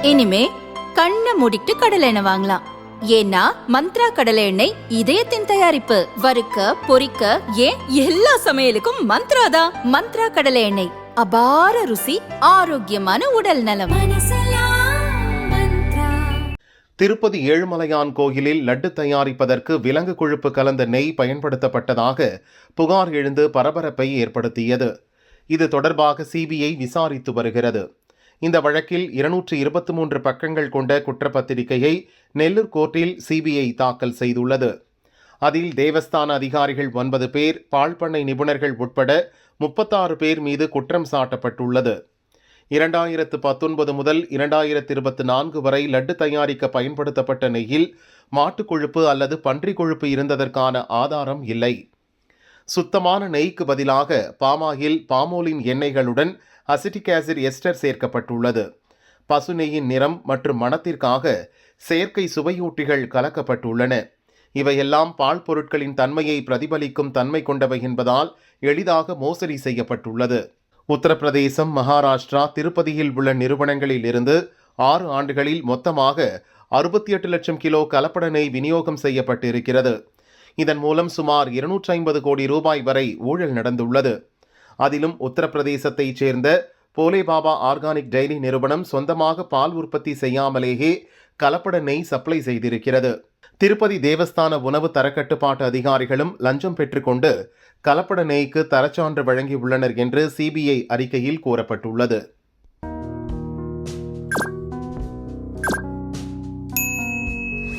இனிமே கண்ணை மூடிட்டு கடலை எண்ணெய் வாங்கலாம். ஏன்னா மந்த்ரா கடலை எண்ணெய் இதயத்தின் தயாரிப்பு. வறுக்க பொரிக்க ஏன் எல்லா சமையலுக்கும் மந்த்ரா தான். மந்த்ரா கடலை எண்ணெய், அபார ருசி, ஆரோக்கியமான உடல் நலம். திருப்பதி ஏழுமலையான் கோயிலில் லட்டு தயாரிப்பதற்கு விலங்கு கொழுப்பு கலந்த நெய் பயன்படுத்தப்பட்டதாக புகார் எழுந்து பரபரப்பை ஏற்படுத்தியது. இது தொடர்பாக சிபிஐ விசாரித்து வருகிறது. இந்த வழக்கில் 223 பக்கங்கள் கொண்ட குற்றப்பத்திரிகையை நெல்லூர் கோர்ட்டில் சிபிஐ தாக்கல் செய்துள்ளது. அதில் தேவஸ்தான அதிகாரிகள் 9 பேர், பால்பண்ணை நிபுணர்கள் உட்பட 36 பேர் மீது குற்றம் சாட்டப்பட்டுள்ளது. 2019 முதல் 2024 வரை லட்டு தயாரிக்க பயன்படுத்தப்பட்ட நெய்யில் மாட்டுக் கொழுப்பு அல்லது பன்றி கொழுப்பு இருந்ததற்கான ஆதாரம் இல்லை. சுத்தமான நெய்க்கு பதிலாக பாமாயில், பாமோலின் எண்ணெய்களுடன் அசிட்டிக் ஆசிட் எஸ்டர் சேர்க்கப்பட்டுள்ளது. பசு நெய்யின் நிறம் மற்றும் மணத்திற்காக செயற்கை சுவையூட்டிகள் கலக்கப்பட்டுள்ளன. இவையெல்லாம் பால் பொருட்களின் தன்மையை பிரதிபலிக்கும் தன்மை கொண்டவை என்பதால் எளிதாக மோசடி செய்யப்பட்டுள்ளது. உத்தரப்பிரதேசம், மகாராஷ்டிரா, திருப்பதியில் உள்ள நிறுவனங்களில் இருந்து 6 ஆண்டுகளில் மொத்தமாக 68 லட்சம் கிலோ கலப்பட நெய் விநியோகம் செய்யப்பட்டிருக்கிறது. இதன் மூலம் சுமார் 250 கோடி ரூபாய் வரை ஊழல் நடந்துள்ளது. அதிலும் உத்தரப்பிரதேசத்தைச் சேர்ந்த போலே பாபா ஆர்கானிக் டைரி நிறுவனம் சொந்தமாக பால் உற்பத்தி செய்யாமலேயே கலப்பட நெய் சப்ளை செய்திருக்கிறது. திருப்பதி தேவஸ்தான உணவு தரக்கட்டுப்பாட்டு அதிகாரிகளும் லஞ்சம் பெற்றுக்கொண்டு கலப்பட நெய்க்கு தரச்சான்று வழங்கியுள்ளனர் என்று சிபிஐ அறிக்கையில் கூறப்பட்டுள்ளது.